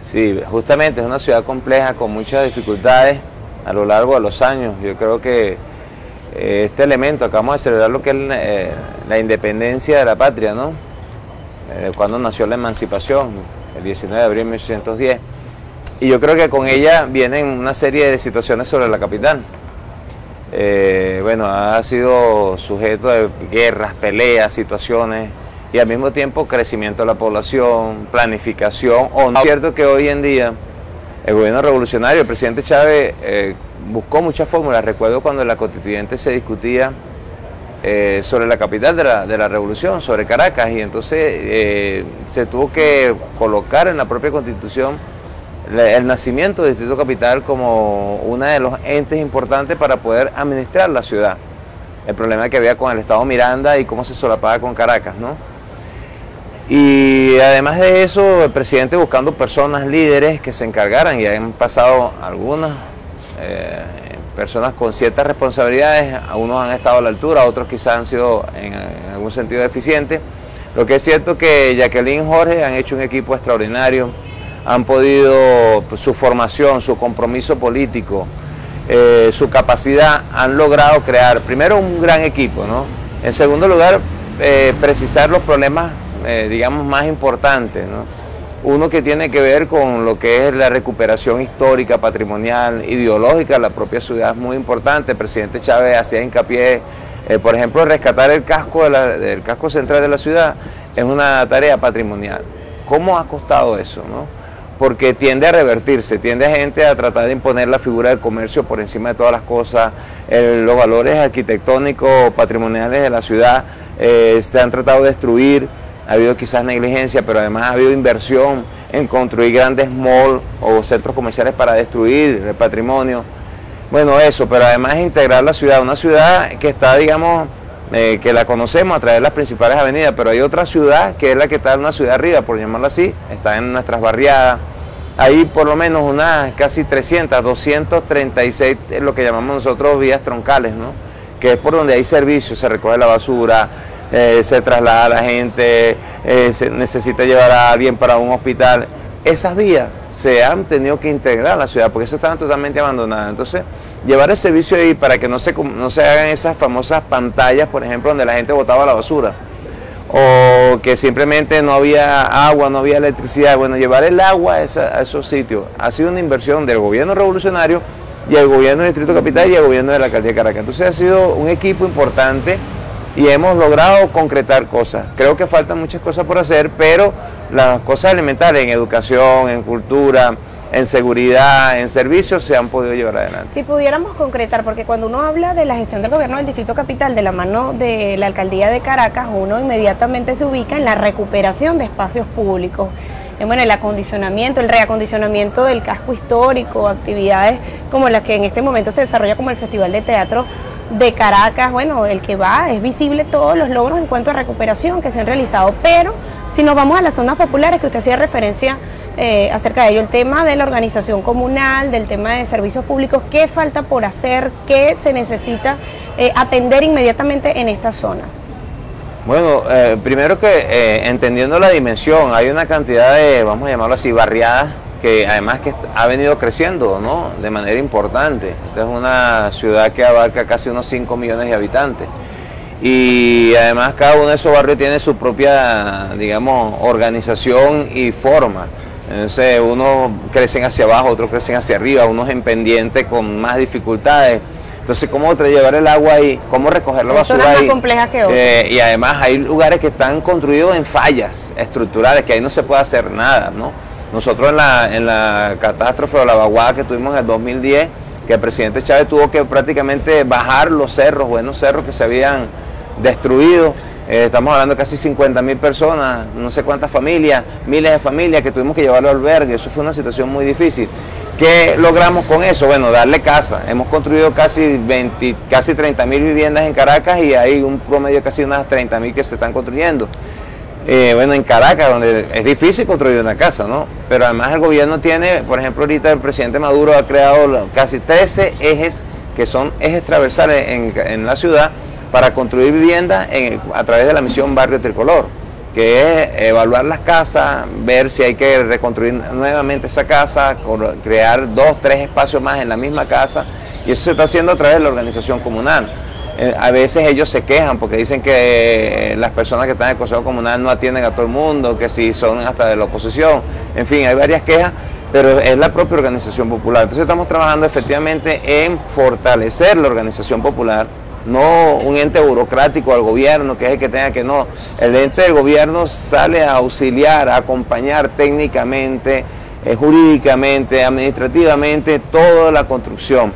Sí, justamente es una ciudad compleja con muchas dificultades a lo largo de los años. Yo creo que este elemento, acabamos de celebrar lo que es la independencia de la patria, ¿no? Cuando nació la emancipación, el 19 de abril de 1810. Y yo creo que con ella vienen una serie de situaciones sobre la capital. Bueno, ha sido sujeto de guerras, peleas, situaciones y al mismo tiempo crecimiento de la población, planificación. Es cierto que hoy en día el gobierno revolucionario, el presidente Chávez buscó muchas fórmulas. Recuerdo cuando en la constituyente se discutía sobre la capital de la revolución, sobre Caracas, y entonces se tuvo que colocar en la propia constitución el nacimiento del Distrito Capital como uno de los entes importantes para poder administrar la ciudad. El problema que había con el Estado Miranda y cómo se solapaba con Caracas, ¿no? Y además de eso, el presidente buscando personas líderes que se encargaran, y han pasado algunas personas con ciertas responsabilidades, algunos han estado a la altura, otros quizás han sido en algún sentido deficientes. Lo que es cierto es que Jacqueline y Jorge han hecho un equipo extraordinario, han podido, pues, su formación, su compromiso político, su capacidad, han logrado crear, primero, un gran equipo, ¿no? En segundo lugar, precisar los problemas, digamos, más importantes, ¿no? Uno que tiene que ver con lo que es la recuperación histórica, patrimonial, ideológica de la propia ciudad, es muy importante. El presidente Chávez hacía hincapié, por ejemplo, rescatar el casco, del casco central de la ciudad, es una tarea patrimonial. ¿Cómo ha costado eso, no? Porque tiende a revertirse, tiende a gente a tratar de imponer la figura del comercio por encima de todas las cosas. Los valores arquitectónicos, patrimoniales de la ciudad se han tratado de destruir. Ha habido quizás negligencia, pero además ha habido inversión en construir grandes malls o centros comerciales para destruir el patrimonio. Bueno, eso, pero además integrar la ciudad, una ciudad que está, digamos, que la conocemos a través de las principales avenidas, pero hay otra ciudad que es la que está en una ciudad arriba, por llamarlo así, está en nuestras barriadas. Hay por lo menos unas casi 300, 236, lo que llamamos nosotros vías troncales, ¿no? Que es por donde hay servicios, se recoge la basura, se traslada a la gente, se necesita llevar a alguien para un hospital. Esas vías se han tenido que integrar a la ciudad porque eso estaban totalmente abandonadas. Entonces, llevar el servicio ahí para que no se hagan esas famosas pantallas, por ejemplo, donde la gente botaba la basura, o que simplemente no había agua, no había electricidad. Bueno, llevar el agua a esos sitios ha sido una inversión del gobierno revolucionario y el gobierno del Distrito Capital y el gobierno de la Alcaldía de Caracas. Entonces ha sido un equipo importante y hemos logrado concretar cosas. Creo que faltan muchas cosas por hacer, pero las cosas elementales en educación, en cultura, en seguridad, en servicios se han podido llevar adelante. Si pudiéramos concretar, porque cuando uno habla de la gestión del gobierno del Distrito Capital de la mano de la Alcaldía de Caracas, uno inmediatamente se ubica en la recuperación de espacios públicos, bueno, el acondicionamiento, el reacondicionamiento del casco histórico, actividades como las que en este momento se desarrolla como el Festival de Teatro de Caracas. Bueno, el que va, es visible todos los logros en cuanto a recuperación que se han realizado, pero si nos vamos a las zonas populares, que usted hacía referencia acerca de ello, el tema de la organización comunal, del tema de servicios públicos, ¿qué falta por hacer? ¿Qué se necesita atender inmediatamente en estas zonas? Bueno, primero que entendiendo la dimensión, hay una cantidad de, vamos a llamarlo así, barriadas, que además que ha venido creciendo, ¿no?, de manera importante. Esta es una ciudad que abarca casi unos 5 millones de habitantes. Y además cada uno de esos barrios tiene su propia, digamos, organización y forma. Entonces unos crecen hacia abajo, otros crecen hacia arriba, unos en pendiente con más dificultades. Entonces, ¿cómo llevar el agua ahí? ¿Cómo recoger la basura ahí? Es más compleja que otras. Y además hay lugares que están construidos en fallas estructurales, que ahí no se puede hacer nada, ¿no? Nosotros en la catástrofe o la vaguada que tuvimos en el 2010, que el presidente Chávez tuvo que prácticamente bajar los cerros, buenos cerros que se habían destruido. Estamos hablando de casi 50.000 personas, no sé cuántas familias, miles de familias que tuvimos que llevarlo al albergue. Eso fue una situación muy difícil. ¿Qué logramos con eso? Bueno, darle casa. Hemos construido casi 30.000 viviendas en Caracas y hay un promedio de casi unas 30.000 que se están construyendo. Bueno, en Caracas, donde es difícil construir una casa, ¿no? Pero además el gobierno tiene, por ejemplo, ahorita el presidente Maduro ha creado casi 13 ejes, que son ejes transversales en la ciudad, para construir viviendas a través de la misión Barrio Tricolor, que es evaluar las casas, ver si hay que reconstruir nuevamente esa casa, crear 2, 3 espacios más en la misma casa, y eso se está haciendo a través de la organización comunal. A veces ellos se quejan porque dicen que las personas que están en el Consejo Comunal no atienden a todo el mundo, que si son hasta de la oposición, en fin, hay varias quejas, pero es la propia organización popular. Entonces estamos trabajando efectivamente en fortalecer la organización popular, no un ente burocrático al gobierno, que es el que tenga que no. El ente del gobierno sale a auxiliar, a acompañar técnicamente, jurídicamente, administrativamente, toda la construcción.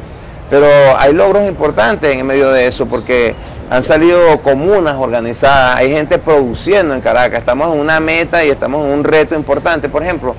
Pero hay logros importantes en medio de eso, porque han salido comunas organizadas, hay gente produciendo en Caracas, estamos en una meta y estamos en un reto importante, por ejemplo,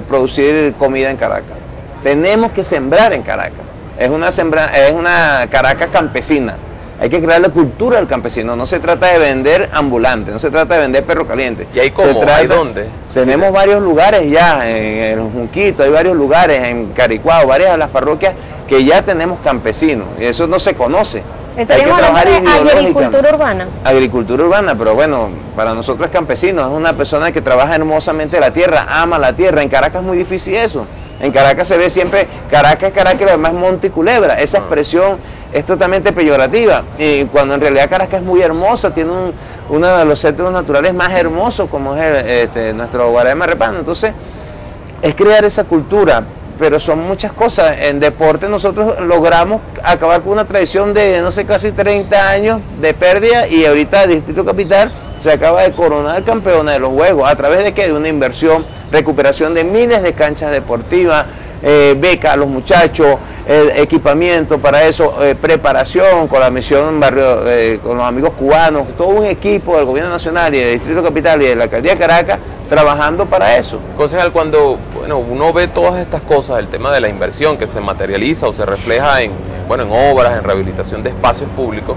producir comida en Caracas. Tenemos que sembrar en Caracas. Es una Caracas campesina. Hay que crear la cultura del campesino. No se trata de vender ambulante, no se trata de vender perro caliente. ¿Y hay cómo? ¿Hay dónde? Tenemos varios lugares ya, en el Junquito, hay varios lugares, en Caricuao, varias de las parroquias que ya tenemos campesinos. Y eso no se conoce. Estaríamos hablando de agricultura urbana. Agricultura urbana, pero bueno, para nosotros es campesino, es una persona que trabaja hermosamente la tierra, ama la tierra. En Caracas es muy difícil eso. En Caracas se ve siempre, Caracas, y además monte y culebra. Esa expresión es totalmente peyorativa. Y cuando en realidad Caracas es muy hermosa, tiene uno de los centros naturales más hermosos, como es nuestro Guarema Repano. Entonces, es crear esa cultura. Pero son muchas cosas. En deporte nosotros logramos acabar con una tradición de, no sé, casi 30 años de pérdida, y ahorita el Distrito Capital se acaba de coronar campeona de los Juegos. ¿A través de qué? De una inversión, recuperación de miles de canchas deportivas, beca a los muchachos, equipamiento para eso, preparación con la misión barrio, con los amigos cubanos, todo un equipo del Gobierno Nacional y del Distrito Capital y de la Alcaldía de Caracas trabajando para eso. Concejal, cuando uno ve todas estas cosas, el tema de la inversión que se materializa o se refleja en obras, en rehabilitación de espacios públicos,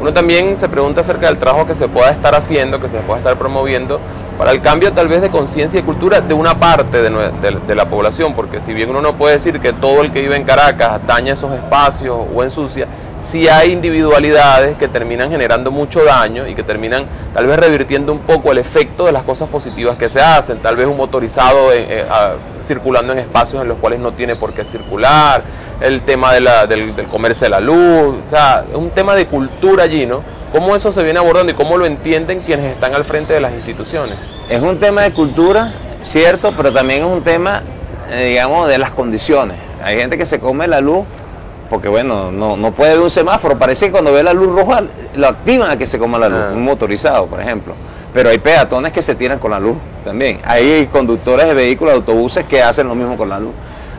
uno también se pregunta acerca del trabajo que se pueda estar haciendo, que se pueda estar promoviendo para el cambio tal vez de conciencia y cultura de una parte de la población, porque si bien uno no puede decir que todo el que vive en Caracas daña esos espacios o ensucia, sí hay individualidades que terminan generando mucho daño y que terminan tal vez revirtiendo un poco el efecto de las cosas positivas que se hacen, tal vez un motorizado circulando en espacios en los cuales no tiene por qué circular, el tema del comerse la luz, o sea, es un tema de cultura allí, ¿no? ¿Cómo eso se viene abordando y cómo lo entienden quienes están al frente de las instituciones? Es un tema de cultura, cierto, pero también es un tema, digamos, de las condiciones. Hay gente que se come la luz porque, bueno, no puede ver un semáforo. Parece que cuando ve la luz roja lo activan a que se coma la luz, un motorizado, por ejemplo. Pero hay peatones que se tiran con la luz también. Hay conductores de vehículos, de autobuses que hacen lo mismo con la luz.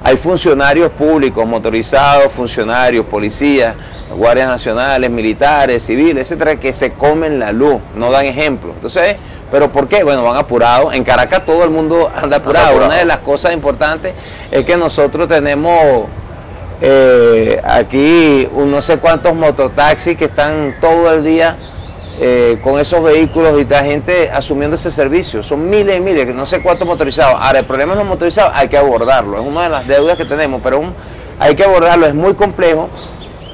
Hay funcionarios públicos, motorizados, funcionarios, policías, guardias nacionales, militares, civiles, etcétera, que se comen la luz, no dan ejemplo. Entonces, ¿pero por qué? Bueno, van apurados. En Caracas todo el mundo anda apurado. Una de las cosas importantes es que nosotros tenemos aquí no sé cuántos mototaxis que están todo el día con esos vehículos y la gente asumiendo ese servicio. Son miles y miles, no sé cuántos motorizados. Ahora, el problema de los motorizados hay que abordarlo. Es una de las deudas que tenemos, pero hay que abordarlo. Es muy complejo.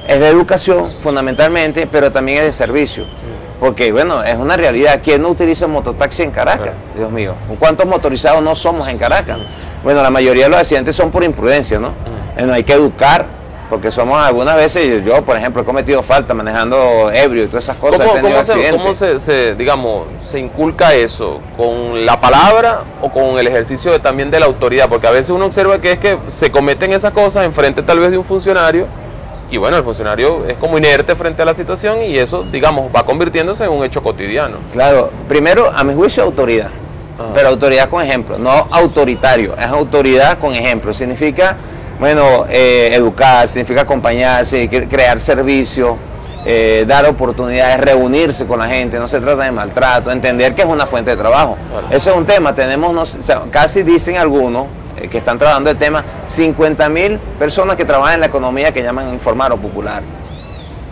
Es de educación fundamentalmente, pero también es de servicio. Porque, bueno, es una realidad. ¿Quién no utiliza mototaxi en Caracas? Dios mío. ¿Cuántos motorizados no somos en Caracas? Bueno, la mayoría de los accidentes son por imprudencia, ¿no? Hay que educar, porque somos algunas veces, yo por ejemplo he cometido falta manejando ebrio y todas esas cosas. ¿Cómo se inculca eso? ¿Con la palabra o con el ejercicio también de la autoridad? Porque a veces uno observa que es que se cometen esas cosas enfrente tal vez de un funcionario, y bueno, el funcionario es como inerte frente a la situación y eso, digamos, va convirtiéndose en un hecho cotidiano. Claro, primero, a mi juicio, autoridad. Pero autoridad con ejemplo, no autoritario, es autoridad con ejemplo. Significa, bueno, educar, significa acompañarse, crear servicios, dar oportunidades, reunirse con la gente, no se trata de maltrato, entender que es una fuente de trabajo. Claro. Eso es un tema, tenemos, casi dicen algunos que están trabajando el tema, 50.000 personas que trabajan en la economía que llaman informal o popular,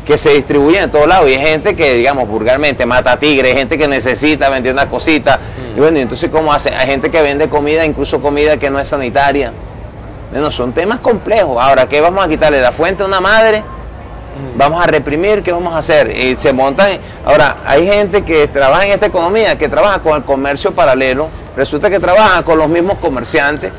que se distribuyen en todos lados, y hay gente que, digamos, vulgarmente mata tigres, hay gente que necesita vender una cosita, y bueno, entonces ¿cómo hacen? Hay gente que vende comida, incluso comida que no es sanitaria. Bueno, son temas complejos. Ahora, ¿qué vamos a quitarle? ¿La fuente a una madre? Vamos a reprimir, ¿qué vamos a hacer? Y se montan. Ahora, hay gente que trabaja en esta economía, que trabaja con el comercio paralelo, resulta que trabaja con los mismos comerciantes.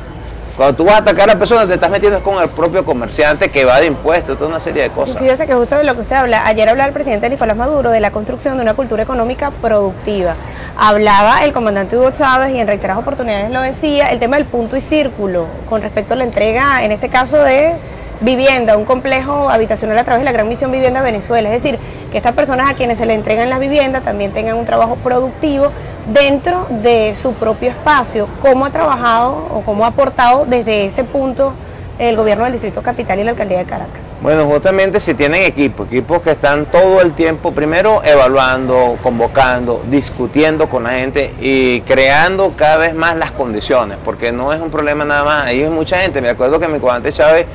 Cuando tú vas a atacar a personas, te estás metiendo con el propio comerciante que va de impuestos, toda una serie de cosas. Sí, fíjese que justo de lo que usted habla, ayer hablaba el presidente Nicolás Maduro de la construcción de una cultura económica productiva. Hablaba el comandante Hugo Chávez y en reiteradas oportunidades lo decía, el tema del punto y círculo con respecto a la entrega, en este caso de vivienda, un complejo habitacional a través de la Gran Misión Vivienda Venezuela. Es decir, que estas personas a quienes se le entregan las viviendas también tengan un trabajo productivo dentro de su propio espacio. ¿Cómo ha trabajado o cómo ha aportado desde ese punto el gobierno del Distrito Capital y la Alcaldía de Caracas? Bueno, justamente si tienen equipos que están todo el tiempo, primero evaluando, convocando, discutiendo con la gente y creando cada vez más las condiciones, porque no es un problema nada más, ahí hay mucha gente. Me acuerdo que mi comandante Chávez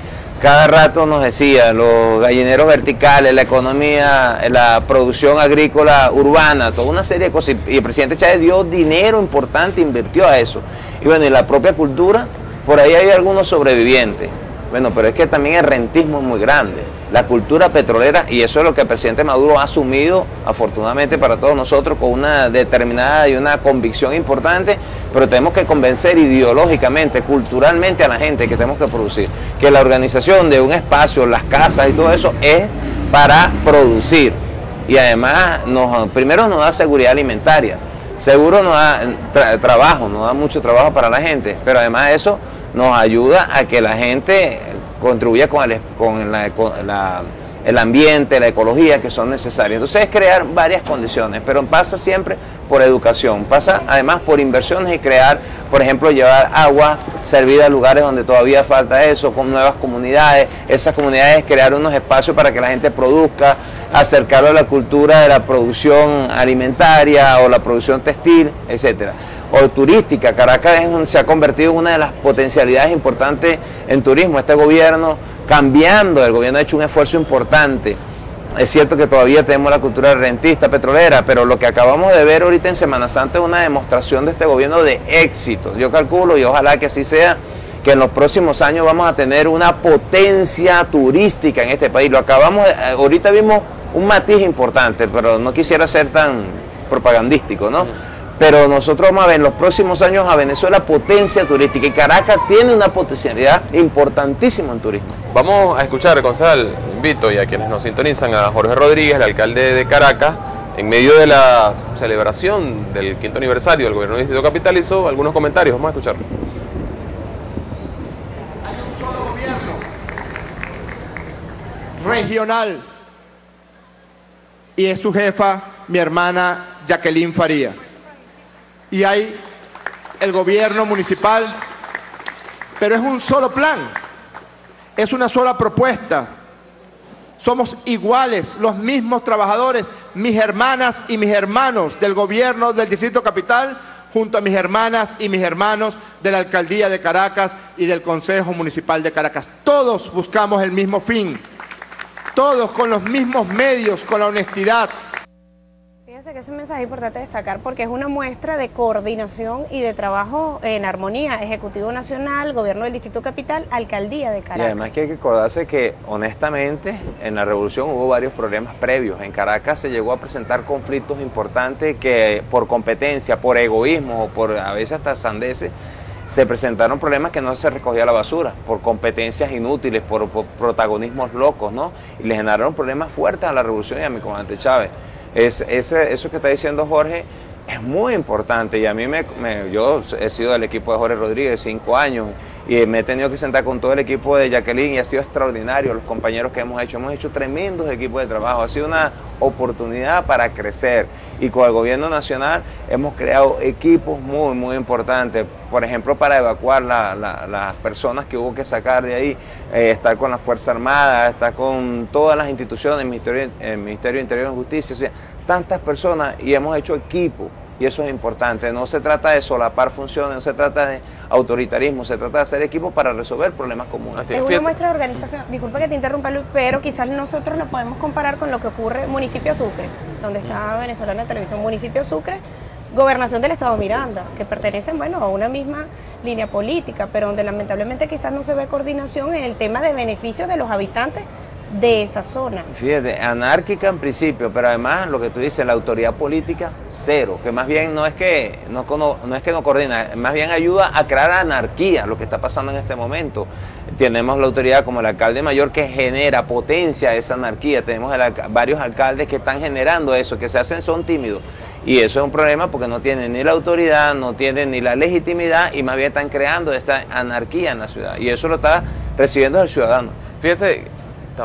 cada rato nos decía, los gallineros verticales, la economía, la producción agrícola urbana, toda una serie de cosas. Y el presidente Chávez dio dinero importante, invirtió a eso. Y bueno, y la propia cultura, por ahí hay algunos sobrevivientes. Bueno, pero es que también el rentismo es muy grande. La cultura petrolera, y eso es lo que el presidente Maduro ha asumido, afortunadamente para todos nosotros, con una determinada y una convicción importante, pero tenemos que convencer ideológicamente, culturalmente a la gente que tenemos que producir, que la organización de un espacio, las casas y todo eso es para producir. Y además, primero nos da seguridad alimentaria, seguro nos da trabajo, nos da mucho trabajo para la gente, pero además de eso nos ayuda a que la gente contribuya con el ambiente, la ecología que son necesarias. Entonces es crear varias condiciones, pero pasa siempre por educación, pasa además por inversiones y crear, por ejemplo, llevar agua servida a lugares donde todavía falta eso, con nuevas comunidades, esas comunidades crear unos espacios para que la gente produzca, acercarlo a la cultura de la producción alimentaria o la producción textil, etcétera. O turística. Caracas se ha convertido en una de las potencialidades importantes en turismo. Este gobierno, el gobierno ha hecho un esfuerzo importante. Es cierto que todavía tenemos la cultura rentista, petrolera, pero lo que acabamos de ver ahorita en Semana Santa es una demostración de este gobierno de éxito. Yo calculo, y ojalá que así sea, que en los próximos años vamos a tener una potencia turística en este país. Ahorita vimos un matiz importante, pero no quisiera ser tan propagandístico, ¿no? Pero nosotros vamos a ver en los próximos años a Venezuela potencia turística, y Caracas tiene una potencialidad importantísima en turismo. Vamos a escuchar, concejal, invito y a quienes nos sintonizan a Jorge Rodríguez, el alcalde de Caracas, en medio de la celebración del 5º aniversario del gobierno del Distrito Capital, hizo algunos comentarios. Vamos a escucharlo. Hay un solo gobierno regional y es su jefa, mi hermana Jacqueline Faría. Y hay el gobierno municipal, pero es un solo plan, es una sola propuesta. Somos iguales, los mismos trabajadores, mis hermanas y mis hermanos del gobierno del Distrito Capital, junto a mis hermanas y mis hermanos de la Alcaldía de Caracas y del Consejo Municipal de Caracas. Todos buscamos el mismo fin, todos con los mismos medios, con la honestidad. Fíjense que ese mensaje es importante destacar porque es una muestra de coordinación y de trabajo en armonía. Ejecutivo Nacional, Gobierno del Distrito Capital, Alcaldía de Caracas. Y además que hay que acordarse que, honestamente, en la revolución hubo varios problemas previos. En Caracas se llegó a presentar conflictos importantes que por competencia, por egoísmo o por a veces hasta sandeces, se presentaron problemas que no se recogía la basura, por competencias inútiles, por protagonismos locos, ¿no? Y le generaron problemas fuertes a la revolución y a mi comandante Chávez. Eso que está diciendo Jorge es muy importante, y a mí yo he sido del equipo de Jorge Rodríguez 5 años y me he tenido que sentar con todo el equipo de Jacqueline y ha sido extraordinario los compañeros que hemos hecho tremendos equipos de trabajo, ha sido una oportunidad para crecer, y con el gobierno nacional hemos creado equipos muy importantes, por ejemplo para evacuar las personas que hubo que sacar de ahí, estar con la Fuerza Armada, estar con todas las instituciones, el Ministerio de Interior y Justicia, o sea, tantas personas, y hemos hecho equipo. Y eso es importante, no se trata de solapar funciones, no se trata de autoritarismo, se trata de hacer equipo para resolver problemas comunes. Así es una muestra de organización. Disculpa que te interrumpa, Luis, pero quizás nosotros lo podemos comparar con lo que ocurre en Municipio Sucre, donde está Venezolana Televisión. Municipio Sucre, Gobernación del Estado Miranda, que pertenecen, bueno, a una misma línea política, pero donde lamentablemente quizás no se ve coordinación en el tema de beneficios de los habitantes de esa zona. Fíjate, anárquica en principio, pero además lo que tú dices, la autoridad política, cero, que más bien no es que no coordina, más bien ayuda a crear anarquía, lo que está pasando en este momento. Tenemos la autoridad como el alcalde mayor que genera, potencia esa anarquía, tenemos varios alcaldes que están generando eso, que se hacen, son tímidos. Y eso es un problema porque no tienen ni la autoridad, no tienen ni la legitimidad y más bien están creando esta anarquía en la ciudad. Y eso lo está recibiendo el ciudadano. Fíjese,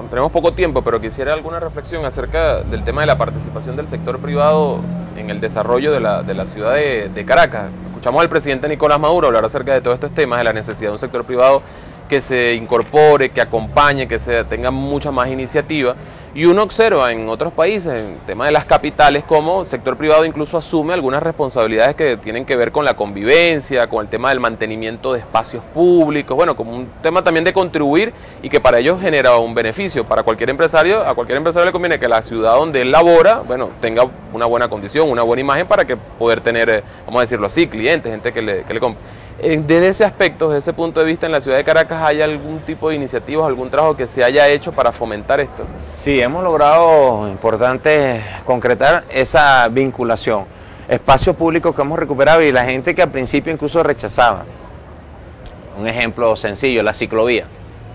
tenemos poco tiempo, pero quisiera alguna reflexión acerca del tema de la participación del sector privado en el desarrollo de la ciudad de Caracas. Escuchamos al presidente Nicolás Maduro hablar acerca de todos estos temas, de la necesidad de un sector privado que se incorpore, que acompañe, que tenga mucha más iniciativa. Y uno observa en otros países, en el tema de las capitales, cómo el sector privado incluso asume algunas responsabilidades que tienen que ver con la convivencia, con el tema del mantenimiento de espacios públicos, bueno, como un tema también de contribuir y que para ellos genera un beneficio. Para cualquier empresario, a cualquier empresario le conviene que la ciudad donde él labora, bueno, tenga una buena condición, una buena imagen para que poder tener, vamos a decirlo así, clientes, gente que le compre. Desde ese aspecto, desde ese punto de vista, en la ciudad de Caracas, ¿hay algún tipo de iniciativas, algún trabajo que se haya hecho para fomentar esto? Sí, hemos logrado, importante, concretar esa vinculación. Espacios públicos que hemos recuperado y la gente que al principio incluso rechazaba. Un ejemplo sencillo, la ciclovía.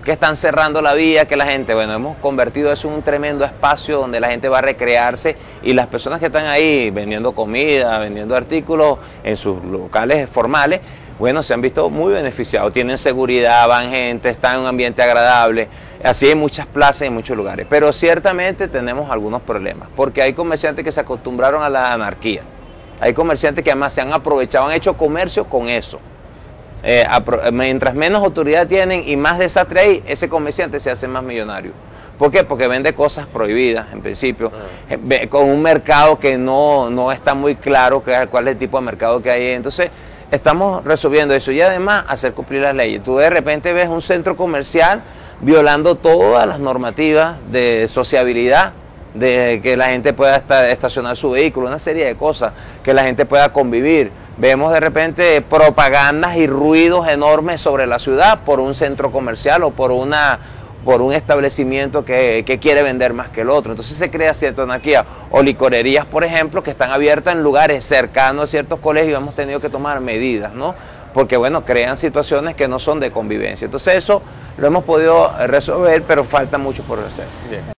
Que están cerrando la vía, que la gente, bueno, hemos convertido eso en un tremendo espacio donde la gente va a recrearse y las personas que están ahí vendiendo comida, vendiendo artículos en sus locales formales, bueno, se han visto muy beneficiados, tienen seguridad, van gente, están en un ambiente agradable, así hay muchas plazas en muchos lugares, pero ciertamente tenemos algunos problemas, porque hay comerciantes que se acostumbraron a la anarquía, hay comerciantes que además se han aprovechado, han hecho comercio con eso. Mientras menos autoridad tienen y más desastre hay, ese comerciante se hace más millonario. ¿Por qué? Porque vende cosas prohibidas, en principio, con un mercado que no está muy claro cuál es el tipo de mercado que hay. Entonces, estamos resolviendo eso y además hacer cumplir las leyes. Tú de repente ves un centro comercial violando todas las normativas de sociabilidad, de que la gente pueda estacionar su vehículo, una serie de cosas, que la gente pueda convivir. Vemos de repente propagandas y ruidos enormes sobre la ciudad por un centro comercial o por un establecimiento que quiere vender más que el otro. Entonces se crea cierta anarquía. O licorerías, por ejemplo, que están abiertas en lugares cercanos a ciertos colegios. Hemos tenido que tomar medidas, ¿no? Porque, bueno, crean situaciones que no son de convivencia. Entonces eso lo hemos podido resolver, pero falta mucho por hacer. Bien.